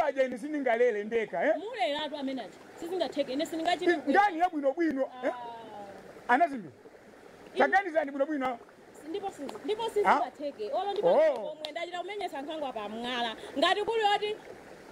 aja ine siningalele ndeka mule latu amenaje sizingatheke ine siningachita ngani yabwino bwino anazimbi taganizani bwino bwino ndipo sizingatheke olo ndipo omwe ndachita kumenyesa nkhango apa mng'ala ngati kuli oti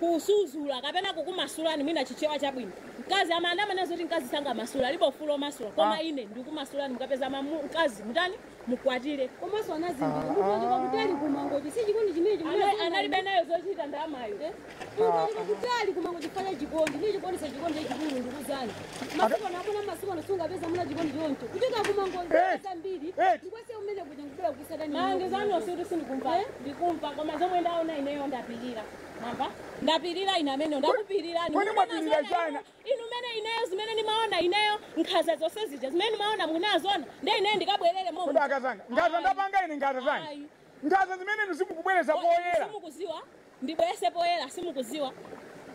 kusuzula kapena kukumasulani mwina chichewa chabwino mkazi amanda manezo kuti mkazi sanga masula alipo fulo masula koma ine ndikumasulani mukapeza mkazi mutani mukwatire komanso anazimbi ndikuchika kutali kumangoti si chikondi chimene analibe nayo zochita ndamayo ndikuchika kutali kumangoti fanya chikondi ndi chikondi sa chikondi chachikulu ndikuzani masiku anakona masiku anasungapeza muna chikondi choncho kuchika kumangoti zambiri ndikwese umene kuti ngibwera kusadani angezani osiuti sindikumva ndikumva koma zomwe ndaona ineyo ndapilira mamba ndapilira ine amene ndakupilira kwani mwapilira sana inu mene ineyo zimene ndimaona ineyo nkhaza zonse zija zimene ndimaona munazona nde ineyo ndikabwerere momwe akazanga ngaza ndapanga ine ngaza zanga ngaza zimene muzimukubwereza poyera simukuziwa ndibwerese poyera simukuziwa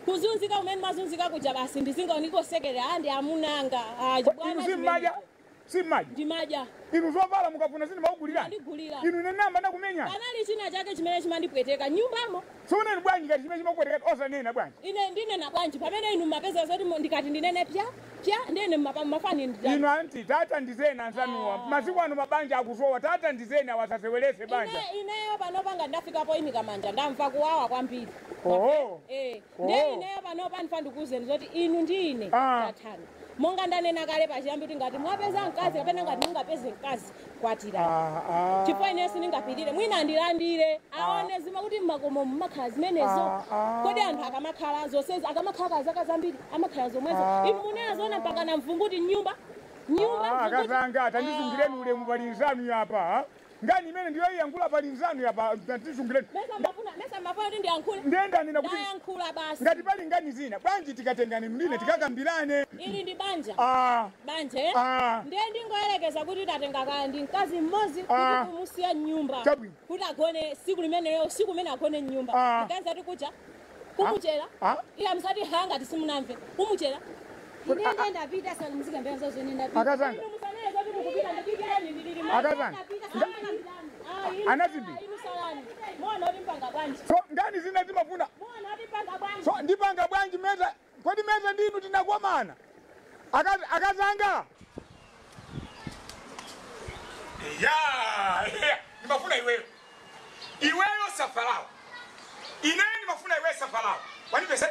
kuzunzika umene mazunzika kuja basi ndizinga ndikosekera andi amunanga inu simmaja simmaja ndimaja inu zovala mukafuna zini maugulirani inu nenamba ndakumenya panali china chake chimene chimandipweteka nyumbamo soneni bwanji kati chimene chimapweteka osanena bwanji ine ndinena bwanji pamene inu mapeza zoti ndikati ndinene pya ndene mafani inu anti tata ndizeni ansanuwa masiku ano mabanja akusowa tata ndizeni awasasewelese banja ineyo panopanga ndafikapo imika manja ndamva kuwawa kwambiri nde ineyo panopa ndifa ndikuzeni zoti inu ndi ine tathani monga ndanena kale pachiyambi kuti ngati mwapeza mkazi kapena ngati mungapeze mkazi kwatirani chifukwa ineyo sindingapirire mwina andilandire aone zima kuti mmakomo mmakhala zimenezo kodi anthu akamakhala zonsezi akamakhala kazaka zambiri amakhala zomwezo inu munena zona mpaka na mvunguti nyumba akazanga atandizungireni ulemu palinzanu yapa ngani imene ndiyo yankula palinzanu yapa atizungireni mesa mafuna kuti ndiyankhule ndendanena kuti ndayankhula basi ngati pali ngani zina bwanji tikatengane mndine tikakambirane ili ndi banja banje ndiye ndingoyerekeza kuti tatenga kandi mkazi mmozi kuti kumusiya nyumba kuti agone siku limeneyo usiku umene agone nyumba ndikanza kuti kuja kumuchera iya msati hanga tisimunamve kumuchera ine ndapita sana muzika mbele zazo ine ndapita akazanga akazanga anazimbi so ngani zina zimafuna so ndipanga bwanji meza kodi meza ndinu tinakwamana akazanga nimafuna iweyo Safarao ineyo nimafuna iweyo Safarao wanipese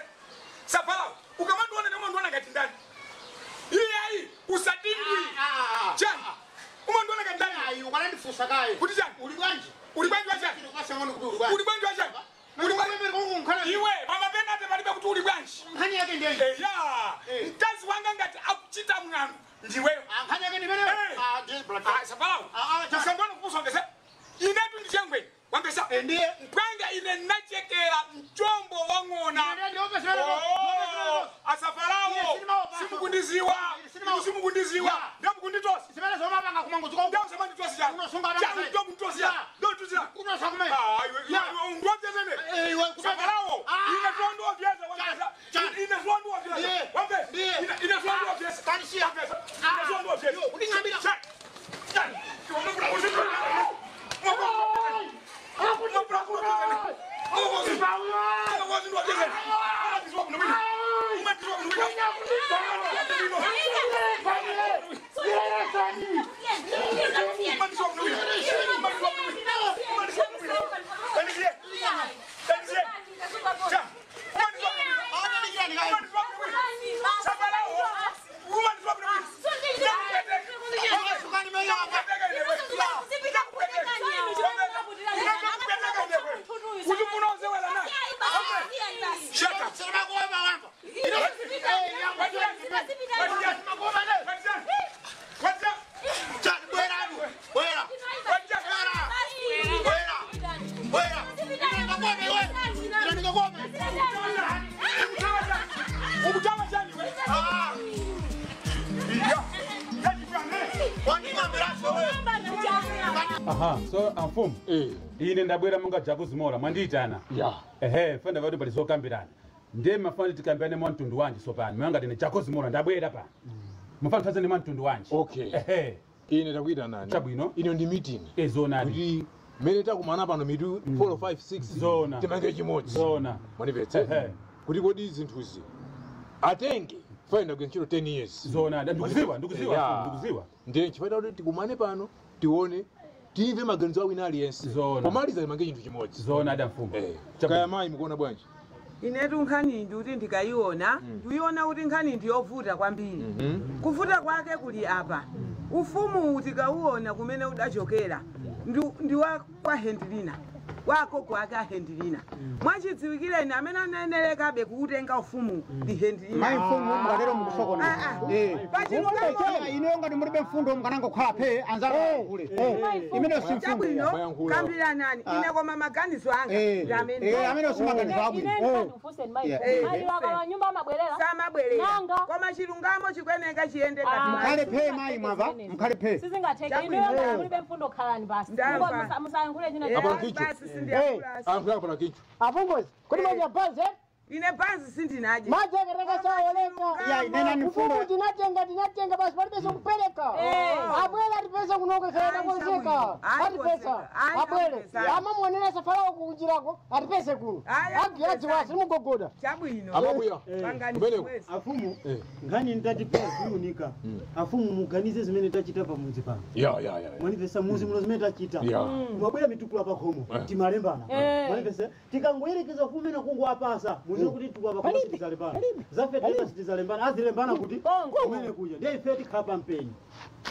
Safarao ukamanduona namanduona ngati ndani hii usadindwi chani umanduona ngati ndani ukanandifusa kaye kuti chani ulibwanji wachani ulibwanji wachani iwe amapena ate palibe kuti ulibwanji nkhani yake ndiye mkazi wanga ngati akuchita mng'ano ndiweyo nkhani yake ndimene Safarao usandona kupusongese inetu ndichengwe wangesa ndiye mpanga ine nachekera mchombo wang'ona Safarao simukundiziwa ndamukunditos simene zomapanga kumango chiko ndamusamanditosi ya unosunga na chani ndomutosi ya ndotuzira unosa kumene ndwapyezene Safarao ine tuwanduwavyeza wangesa ine tuwanduwavyeza wambe ine tuwanduwavyeza kanishia ine tuwanduwavyeza udingambira so amfumu ine ndabwera munga jakuzimola mwanditana fanda vati pali zokambirana ndiye mafana tikambirane mwa mtundu wanji sopano mwanga tine jakuzimola ndabwera pa mufana tazane mwa mtundu wanji ine takuita nani chabwino ino ndi meeting zona kuti mene takumana pano mitu 4 5 6 zona timange chimodzi zona mwanipetse kuti kodi zinthuzi atenge faina kwenchiro 10 years zona ndikuziwa ndiye chifukwa kuti tikumane pano tione timve maganizo awina aliyense pomaliza limange chinthu chimodzi zona adamfumu kaya mayi mukuona bwanji inetu nkhani ndi kuti ndikayiona kuyiona kuti nkhani ndi yovuta kwambiri kuvuta kwake kuli apa ufumu tikauona kumene udachokera ndi wa kwa Hendrina wako kwake Hendrina mwachidziwikireni amene anayenelekabe kuutenga ufumu ndi Hendrina mai mfumu mukatero mukusokona ine ngati mulibe mfundo mukananga kukhala phe anzalo kule imene simfundo kambira nani ine koma maganizo anga amene simaganizo abwino samabwerera koma chilungamo chikweneka chiyende mukhale phe mai mwava mukhale phe sizingatheka ine mulibe mfundo khalani basi musayankhule china apongozi kuti maja bhazi ine bhazi sindinaje maja kereka saoleka ya inena nifundo tinatenga basi pali pesa kupereka abwela tipesa kunoke kera konzeka ati pesa abwele ama muonera safari kunjirako ati pesa kuno agiazi wasi mugogoda chabwino ababuya afumu ngani ndatipa kuunika afumu muganize zimene tachita pamunzi pano mwanipesa muzi muno zimene tachita mwabwera mitukula pakhomo timalembana mwanipesa tikangoyerekeza ufumu ena kungu apasa muzo kuti tukwa pakhomo tizalembana zafe taipa tizalembana azilembana kuti kumene kuja ndiye ife tikhapa mpeni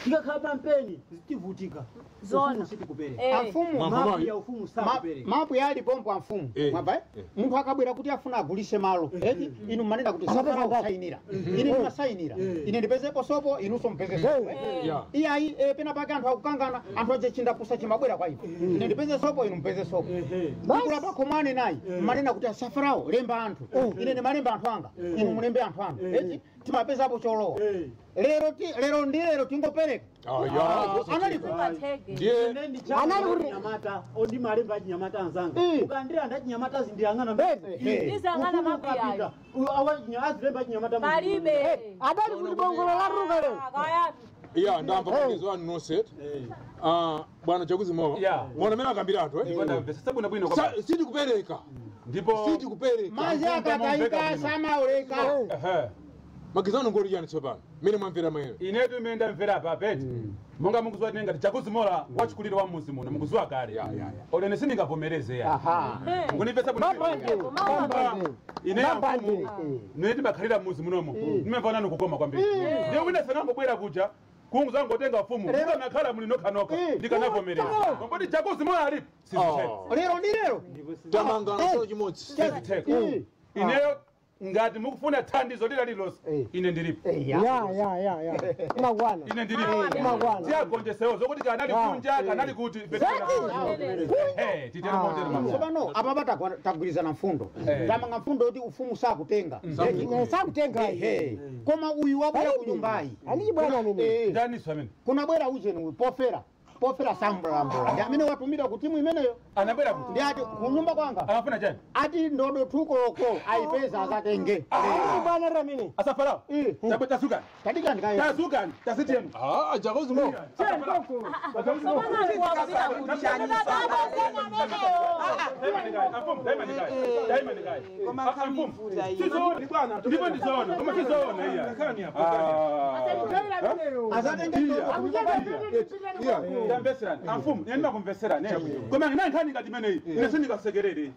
tikakhala pampeni zitivutika zona sitikupere afumu mapu ya ufumu sakupere mapu yali pompo afumu mwaba munthu akabwera kuti afuna agulise malo eti inu manena kuti safara kusayinira ine ndimasayinira ine ndipezepo sopo inuso mpeze sopo iyayi pena pake anthu akukangana anthu aje chindapusa chimabwera kwa ine ine ndipeze sopo inu mpeze sopo ndikula pakhomane nayi manena kuti safarawo lemba anthu ine ndimalemba anthu anga inu mulembe anthu anu eti timapezapo cholowa lero tingopereka analikuti nyamata odi malemba achinyamata anzanga ukandira ndachinyamata zindiyang'ana izang'ana mapiyaya azilemba achinyamata palibe adali kuti bongolo laruka lero iya ndamva maganizo anu nonse bwana Chaguzi Mowa mwana mena akambira anthu sitikupereka ndipo sitikupereka mazi akataika samauleka magizano ngori yani tsopano mene mwamvera mwene inetu imenda mvera pa peti monga mukuzwa tinenga Chaguzi Mowa wachikulira wa muzi muno mukuzwa kale olene sindingavomereze ya ngunipesa ine amfumu neti bakhalira muzi munomo nimemvana nokukoma kwambiri ndiye wina sanangobwera kuja kungu zangu otenga ufumu nakhala muli nokhanoka ndikanavomereza kompoti Chaguzi Mowa alipo lero ndi lero tamangana so chimodzi ineyo ngati mukufuna thandizo lila lilonse ine ndilipo magwana ine ndilipo tiyagonjesewo zokuti kanali kunja kanali kuti tsopano apa tagwirizana mfundo tamanga mfundo kuti ufumu sakutenga koma uyu wabwera ku nyumbayi ndaniswa amene kunabwera ujeni pofera sambulambo ndi amene watumira ku timu imeneyo anabwera kuti ndi ati kunyumba kwanga anafuna chani ati ndodo tukoloko aipeza akatenge bwana ramini asafara tasuka katika ndikayo tasuka tasitemu Chaguzi Mowa ndipo ndizoona koma tizoona iya ndamveserani amfumu nenda kumveserani koma ngina nkhani ngati imeneyi ine sindingasekerere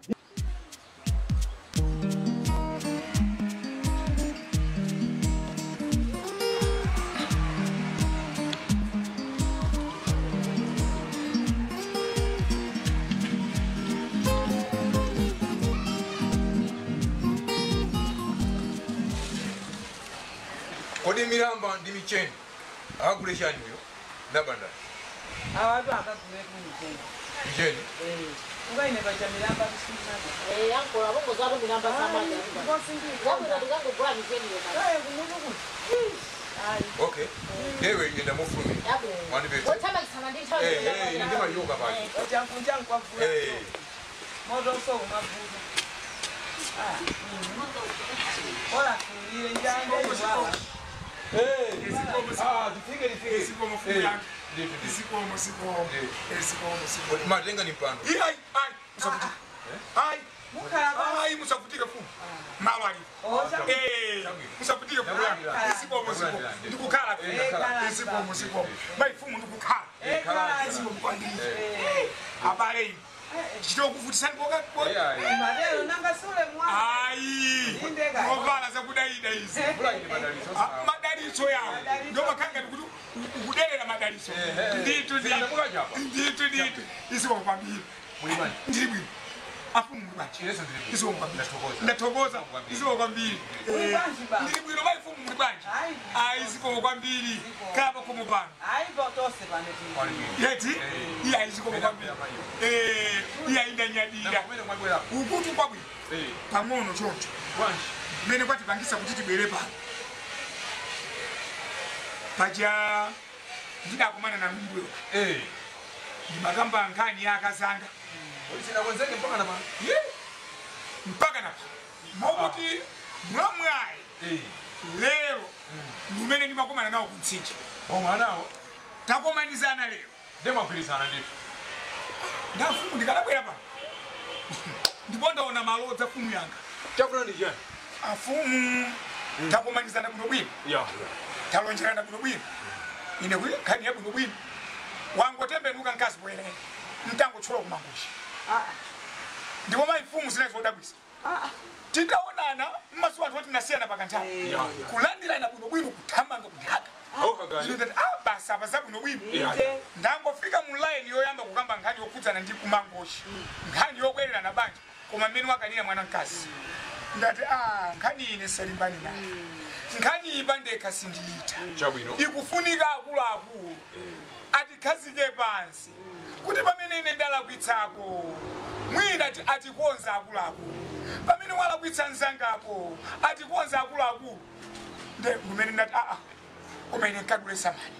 kodi miramba ndi micheni akagule chani uyo ndabanda awatu akagule kumicheni micheni ungaine pacha miramba kusina yankola bongo zabo miramba samanya zabwera tikangogula micheni okay dewe enda mufumi mwandipete ndima yoga pale ochankunja nkwavula moto so umavuza ola kulile njande iwawa matenga ni mpando Ai musavutike fumu. Malo ali. Musavutike fumu. Isipo musipo. Ndikukhala fumu. Isipo. Mai fumu ndikukhala. Isipo kwandiri. Abale. Chitokuvutisani boka. Madero nanga sule mwa. Ai. Ngovala zakudaida izi. Madaliso yawo. Ndio makanga ndikuti ukudelera madaliso. Nditu. Isipo kwambiri. Ndiri bwino. Afumu mwibachi. Isipo kwambiri. Ndatogoza. Isipo kwambiri. Ndiri bwino maifumu mwibachi. Isipo kwambiri. Kaba kumupano. Tose paneti. Yeti? Iya isipo kwambiri. Iya indanyadira. Ukutu kwa bwino. Pamono choncho. Mene kwati pangisa kuti tibwere pano. Paja ndidakumana na mbwe. Ndimakamba nkani yakazanga. Sinakwenzeke mpaka na pa. Mpaka na pa. Mauti mwamwai. Lero nimene ndimakomana nawo kumtsinje. Mwanao takomanizana lero. Ndemakulisana ndipo. Ndafumu ndikalabwera pa. Ndibondaona malodza fumu yanga. Chakula ndi chani? Afumu takomanizana kuno bwino. Talonjerana kuno bwino. Ine kuyi kani ya kuno bwino. Wangotembenuka nkazi bwere. Mtango chula kumangushi. Ndipo maifumu zinazodabwisa. Tikaonana mmaso watu tinasiyana pakantha. Kulandira na kuno bwino kuthamanga kudhaka. Basa basa kuno bwino. Ndangofika mu line yoyamba kukamba nkhani yokudzana ndi kumangoshi. Nkhani yobwerera na banja koma mmene wakanira mwana nkazi. Ndati nkhani ine salimbani nayo. Nkhani ibande kasindiita. Chabwino. Ikufunika akulu. Atikhazike pansi. Kuti pamene ine ndalakwitsako. Mwina atikonza akulu. Pamene walakwitsa nzangapo. Atikonza akulu. Nde kumene ndati kumene nkadule samani.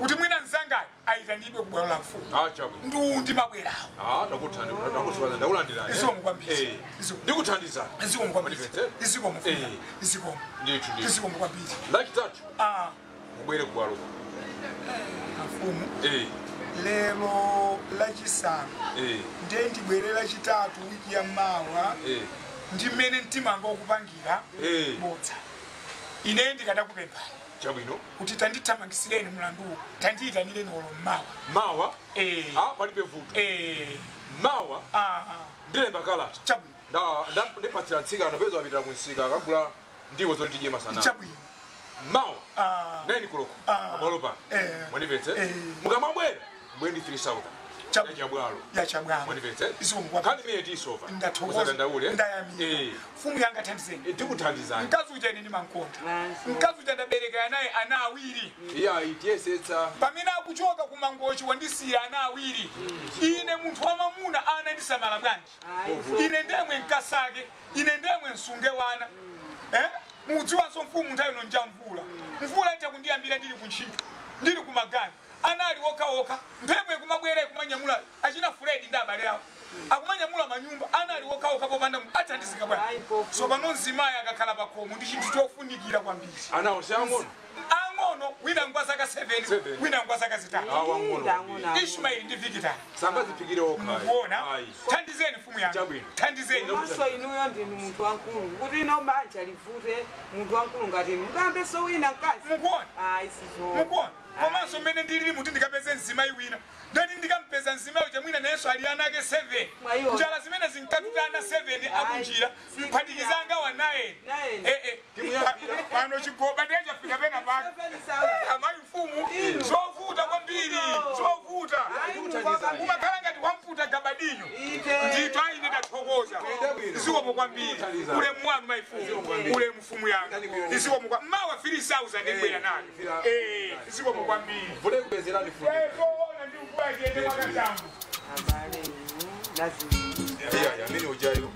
Kuti mwina nzanga ayitanidwe kubwalo la mfumu. Chabwino. Ndi mabwerawo. Ndakuthandiza ndaulandira. Isiwo mukwambiri. Ndikuthandiza. Isiwo mukwambiri. Isiwo mukwambiri. Isiwo. Ndithu. Isiwo mukwambiri. Lachitatu. Ubwere kubwalo. Mfumu. Lero lachisanu. Ndiye ndibwere lachitatu wiki ya mawa. Ndimene mtima ngokupangira. Bodza. Ine ndikadakupempha. Chabwino. Kuti tandithamangisireni mulandu. Tandiyitanireni olo mawa. Mawa? Palibe vuto. Mawa? Ndilemba kalata. Chabwino. Ndipatira ntsika anapeza wapita kunsika akagula ndiwo zoti tidye masana. Chabwino. Mawa? Nani kuloko? Abwalo pa. Mwanipetse? Mukamabwera mbwendi 3000. Chabwalo. Ya chabwalo. Mwanipetse? Isiwo mukwambiri. Kani mie tisova. Ndathokoza. Ndayamira. Fumu yanga thandizeni. Ndikuthandizani. Mkazi uja ine ndimankonda. Mkazi uja ndabereka naye ana awiri. Itiyesetsa. Pamene akuchoka kumangochi wandisiya ana awiri. Ine munthu wamamuna anandisamala bwanji. Ine ndemwe nkasake. Ine ndemwe nsunge wana. Mudziwanso mfumu nthawi ino njamvula. Mvula ita kundiyambira ndili kuntchito. Ndili kumagani. Anali woka. Mphepo ikumabwera ikumanyamula. Achina Fred ndi abale awo. Akumanyamula manyumba. Anali woka popanda athandizika bwana. So pano nzimayi akakhala pakhomo ndi chinthu chofunikira kwambiri. Anawo siang'ono. Ang'ono wina ngwazaka 7, wina ngwazaka 3. Ishmael ndi Victor. Sangazipikire okha. Muona? Thandizeni mfumu yanga. Thandizeni. Maso inuyo ndinu munthu wankulu. Kuti ino banja livute munthu wankulu ngati mukambe so wina nkazi. Mukuona? Isizo. Mukuona? Komanso mmene ndilili muti ndikapeze nzimayi wina. Ndoti ndikampeza nzimayi uja mwina nayenso ali ana ake 7. Njala zimene zinkatutana 7 akunjira. Mphatikizanga wa 9. Pano chigoba ndeja fika pena pake. Amayi mfumu. Zovuta kwambiri. Zovuta. Umakhala ngati wamputa gabadinyo. Ndito aine ndathokoza. Isiwo kwambiri. Ule mwanu maifumu. Ule mfumu yanga. Isiwo mwa mawa 3000 ndibwera nayo. Isiwo kwambiri. Vule kubezerani fundi. Yamini ujayo.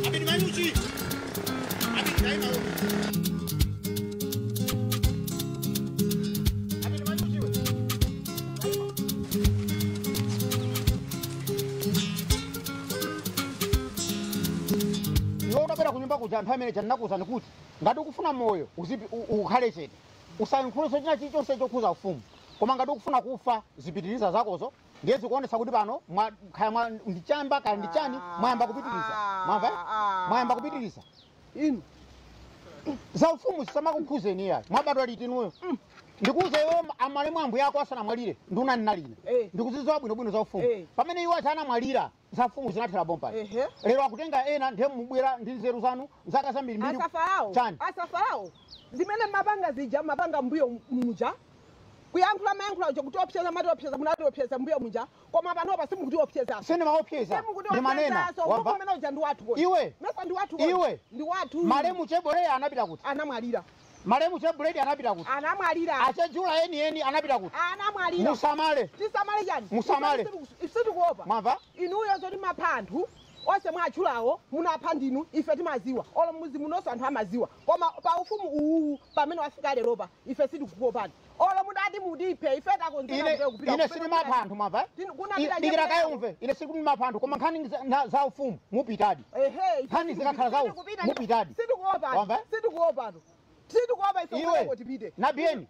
Abini Manucci. Abini Kaima. utabwera kunyumba kuja anthu amene ndinakuwuzani kuti ngati ukufuna moyo ukhale chete usayinkhulenso china chilichonse chokhuza ufumu koma ngati ukufuna kufa zipitiriza zakozo ndiye zikuonesa kuti pano kaya ndichamba kaya ndichani mwayamba kupitiriza mwamva mwayamba kupitiriza inu za ufumu zisamakukhuzeni iyayi mwabadwa liti inuyo ndikuuza iwe amalemu ambuye ako asanamwalire ndunani naline ndikuzizowa bwinobwino za ufumu pamene iwo asanamwalira za ufumu zinathera bompani lero akutenga ena ndiye mubwera ndi nzeru zanu zaka zambirimbiri asafarawo zimene mapanga zija mapanga mbuyo muja kuyankhula mayankhula uja kuti opseza matiopseza munatiopseza mbuyo muja koma panopa simukutiopseza sene maopseza ndimanena wamva uja ndi wathu iwe mesa ndi wathu iwe ndi wathu malemu cheboleya anapita kuti anamwalira malemu chebuledi anapita kuti anamwalira achejula eni anapita kuti anamwalira musamale tisamale chani musamale sitikuopa mwamva inuyo zoti mapanthu ose mwachulawo munapha ndinu ife timaziwa olo muzi munonso anthu amaziwa koma pa ufumu uwu pamene wafika leropa ife sitikukuopani olo mudati mudiphe ife ine sili mapanthu mwamva dikira kayomve ine sili mapanthu koma nkhani za ufumu mupitadi nkhani zikakhala za ufumu mupitadi sitikuopatu sitikuopa ife nabiyeni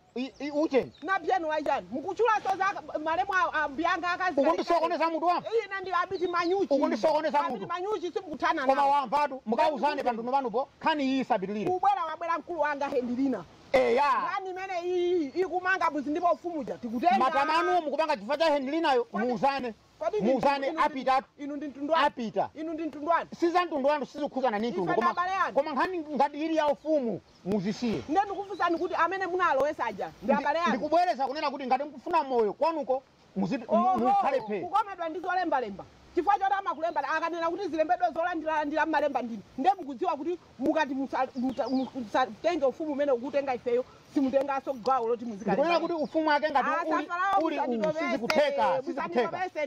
ucheni nabiyeni wajani mukuchulaso za malemu ambiyanga akazi ukundisokoneza mutu wamva ina ndi abiti manyuchi ukundisokoneza mutu manyuchi simukutana koma wamvatu mukauzane panduno panupo nkhani iyi isapitilire wabwera mkulu wanga hendilina nkhani imene iyi ikumanga bwezi ndipo ufumuja tikutenga matamanu mukupanga chifukwa cha hendilinayo muuzane apita inu ndi mtundwanu apita inu ndi mtundwanu siza mtundwanu sizikhuzana ni mtundu koma nkhani ngati ili ya ufumu muzisiye nde ndikufusani kuti amene munalowesa aja ndi abale anu ndikubwereza kunena kuti ngati mkufuna moyo kwanuko mukhale phe kukomedwa ndi zolembalemba chifukwa choti amakulemba akanena kuti zilembedwe zolandira mmalemba ndini nde mukudziwa kuti mukati musatenge ufumu umene ukutenga ifeyo simutengaso gawo loti muzikunena kuti ufumu wake ngati uli sizikutheka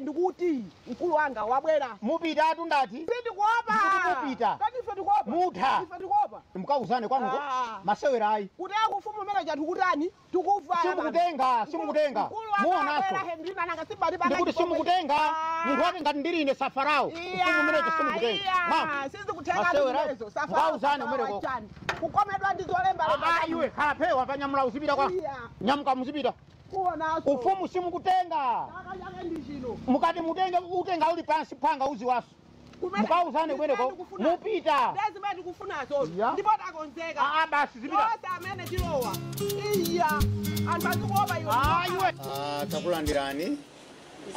ndikuti mkulu wanga wabwera mupitatu ndati sindikuopa mupita tikuopa mutha mukauzane kwanuko masewera ayi kuti akufumu umene chatikutani tikufa simukutenga muonaso ndikuti simukutenga munthu wake ngati ndiline safarawo ufumu umenecho simukutenga masewera mukauzane umeneko kukomedwa ndi zolembalemba iwe khala panyamula uzipita kwa nyamuka muzipita ufumu simukutenga mukati mutenge utenga uli pansi phanga uzi waso mukauzane kweneko mupita ndezimene tikufunazo ndipo takonzeka basi zipita ose amene tilowa iya anthu azikuopa iwe takulandirani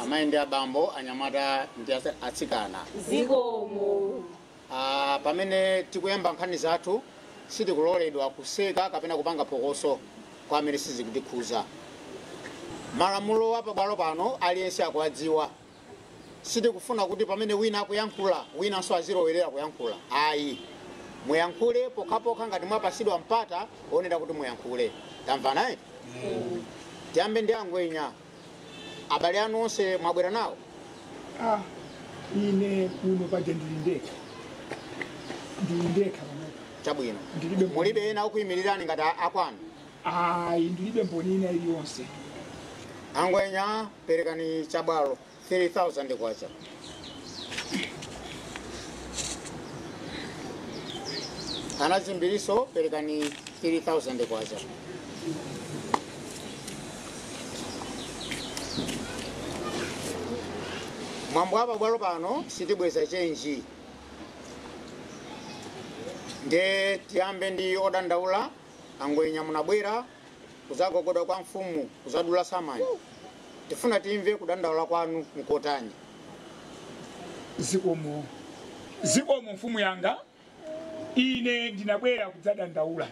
amayi ndi abambo anyamata ndi atsikana zikomo pamene tikuyamba nkhani zathu sitikuloledwa kuseka kapena kupanga phokoso kwa amene sizikutikhuza malamulo a pabwalo pano aliyense akuwadziwa sitikufuna kuti pamene wina akuyankhula winanso azilowerera kuyankhula ayi muyankhule pokhapokha ngati mwapasidwa mpata onera kuti muyankhule tamvana tiyambe ndi angwenya abale anu onse mwabwera nawo ine kuno paja ndilindeka chabwino mulibe ena okuyimirirani ngati akwanu ndilibe mboni ina iliyonse angwenya perekani chabwalo 3000 kwacha ana zimbiriso perekani 3000 kwacha mwambo apa bwalo pano sitibweza chenji nde tiyambe ndi odandaula angwenya munabwera kuzagogoda kwa mfumu kuzadula samani tifuna timve kudandaula kwanu mkotani zikomo mfumu yanga ine ndinabwera kudzadandaula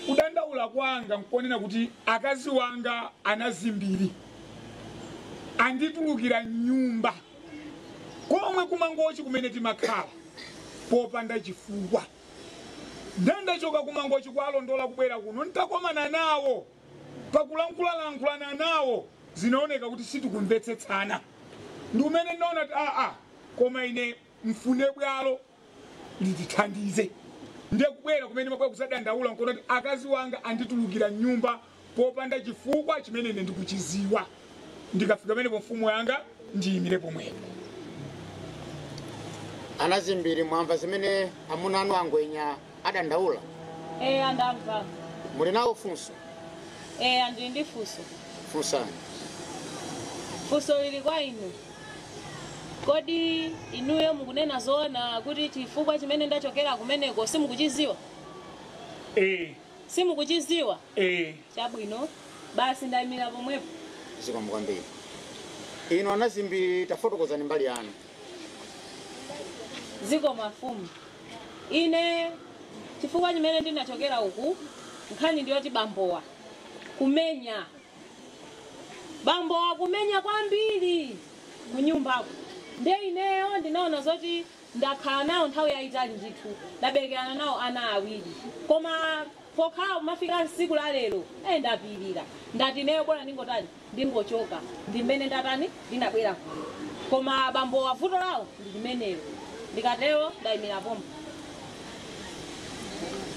kudandaula kwanga nkuonena kuti akazi wanga anazimbiri anditulukira nyumba komwe kumangochi kumene timakhala popanda chifukwa ndandachoka kumangochi kwalondola kubwera kuno ntakomana nawo pakulankhulana nawo zinaoneka kuti sitikumvetsetsana ndi umene ndaona kuti koma ine mfune bwalo litithandize ndiye kubwera kumene mabwera kusadandaula nkuona kuti akazi wanga anditulukira nyumba popanda chifukwa chimene ine ndikuchiziwa ndikafika pamene mfumu yanga ndiyimire pomwepo anazimbiri mwamva zimene amuna anu Angwenya adandaula. Andamva. Muli nawo funso? Andi ndi funso. Funsani. Funso lili kwa inu. Kodi inuyo mukunena zoona kuti chifukwa chimene ndachokera kumeneko simukuchiziwa? Simukuchiziwa? Chabwino. Basi ndayimira pomwepo. Zikomo kwambiri. Ino anazimbiri tafotokozani mbali yanu. Zikomo mafumu. Ine chifukwa chimene ndinachokera uku nkhani ndiyoti bambowa kumenya. Bambowa kumenya kwambiri kunyumbako. Nde ineyo ndinaona zoti ndakhala nawo nthawi yayitali ndithu ndaberekerana nawo ana awiri. Koma pokhala mafika tsiku la lero ndapirira. Ndati neyo bora ndingotani ndingochoka. Ndimene ndatani ndinabwera kuno. Koma bambowa vuto lawo ndi limenelo. Ndikatero ndayimira pomwe.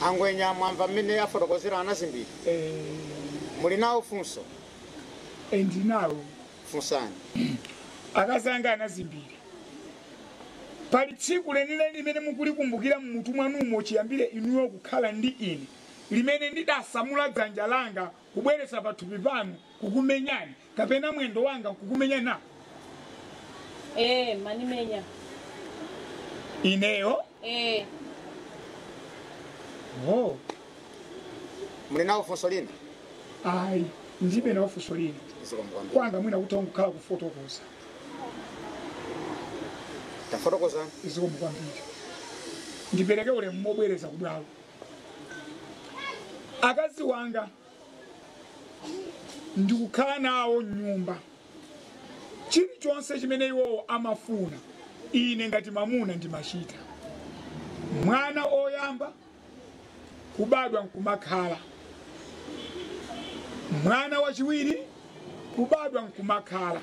Angwenya mwamva mmene afotokozera anazimbiri. Muli nawo funso? Ndinawo. Funsani. Akazanga anazimbiri. Pali tsiku lenile limene mukulikumbukira mmutu mwanumo chiyambire inuyo kukhala ndi ine. Limene ndidasamula dzanja langa kubweretsa pathupi panu kukumenyani kapena mwendo wanga kukumenyani na. Manimenya. Ineyo? Muli nawo funso lina? Ayi, ndibe nawo funso lina. Kwanga mwina kutonga kukhala kufotokoza. Tafotokoza? Zikomo kwambiri. Ndipereke ulemu mobwereza kubwalo. Akazi wanga ndikukhala nawo nyumba. Chilichonse chimene iwowo amafuna ine ngati mamuna ndimachita. Mwana oyamba kubadwa nkumakhala. Mwana wachiwiri kubadwa nkumakhala.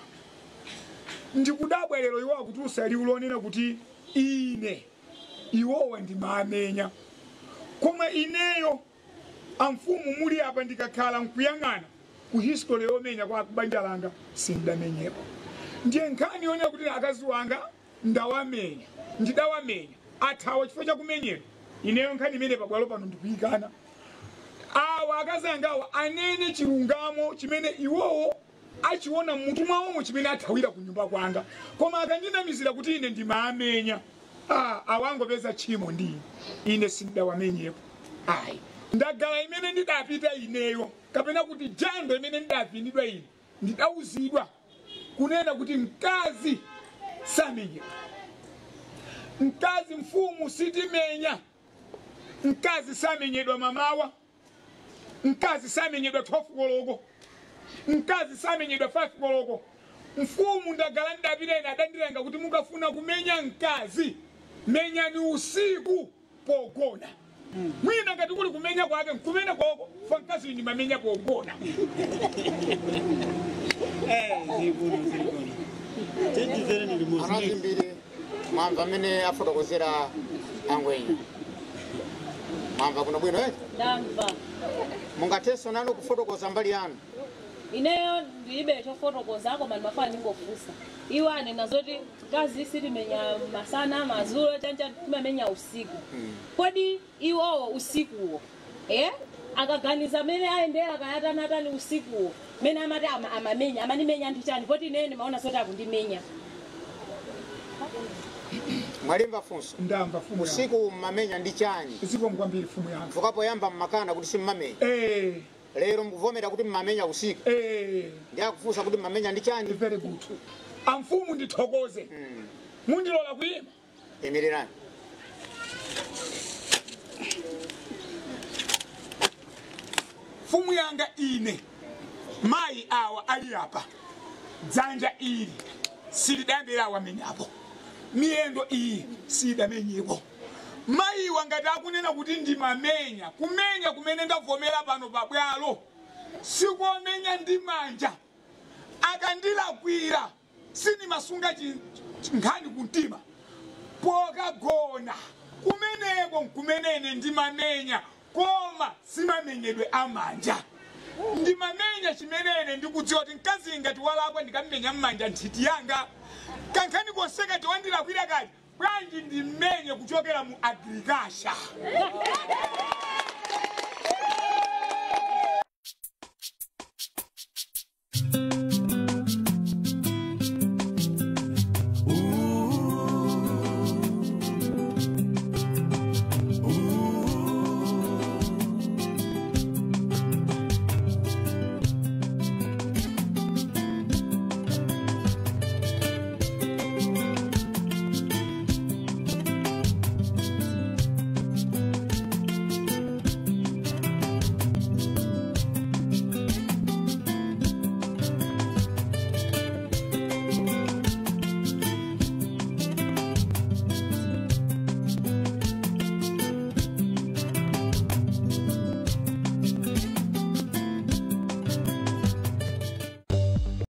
Ndikudabwa lero iwowa kuti usalionera kuti ine iwowa ndimamenya. Koma ineyo amfumu muli apa ndikakhala nkuyang'ana ku history yomenya kwa banja langa sindamenyepo. Ndiye nkhani yonera kuti akazi wanga ndawamenya. Ndidawamenya. Athawa chifukwa chakumenyera. Ineyo nkhani imene pabwalo pano ndikuyikana. Awa akazi angawa anene chilungamo chimene iwowo achiona mmutu mwawomo chimene athawira ku nyumba kwanga. Koma akandinamizira kuti ine ndimamenya. Awangopeza tchimo ndi ine sindawamenyepo. Ayi. Ndagala imene ndidapita ineyo kapena kuti jando imene ndidapindidwa ine ndidawuzidwa kunena kuti mkazi samenyedwa. Mkazi mfumu sitimenya. Mkazi samenyedwa mamawa. Mkazi samenyedwa 12 koloko. Mkazi samenyedwa 5 koloko. Mfumu ndagala ndapita ine adandilenga kuti mukafuna kumenya mkazi menyani usiku pogona. Mwina ngati kuli kumenya kwake kumenya kwako fa mkazi ndi mamenya pogona. Anazimbiri mwamva mmene afotokozera Angwenya. Mwamva kuno bwino Ndamva. Mungateso nanu kufotokoza mbali yanu? Ineyo ndilibe chofotokoza koma ndimafuna ningofunsa. Iwo anena zoti mkazi sitimenya masana madzulo chancha timamenya usiku. Kodi iwowo usikuwo akaganiza mene aendera kayatanatani usikuwo mene amati amamenya amanimenya anthu chani poti ine ndimaona zoti akundimenya. Mwalimva funso? Ndamva fumu. Usiku mmamenya ndi chani? Ziko mkwambiri fumu yangu. Fukapo yamba mmakana kuti simmamenya. Lero mkuvomera kuti mmamenya usiku. Ndi akufunsa kuti mmamenya ndi chani? Very good. Amfumu ndithokoze. Mundilola kuyima. Emirerani. Fumu yanga ine mai awa ali apa. Dzanja ili silidambira wamenyapo. Miendo iyi sidamenyepo. Mai wangati akunena kuti ndimamenya. Kumenya kumene ndavomera pano pabwalo. Sikomenya ndi manja. Akandilakwira sini masunga nkhani kuntima. Pokagona kumeneko nkumenene ndimamenya. Koma simamenyedwe amanja. Ndimamenya chimenene ndikudziwa kuti mkazi ngati walakwa ndikamenya mmanja nthiti yanga. Kankhani konseka tiwandilakwira kali bwanji ndimenye kuchokera mu agriculture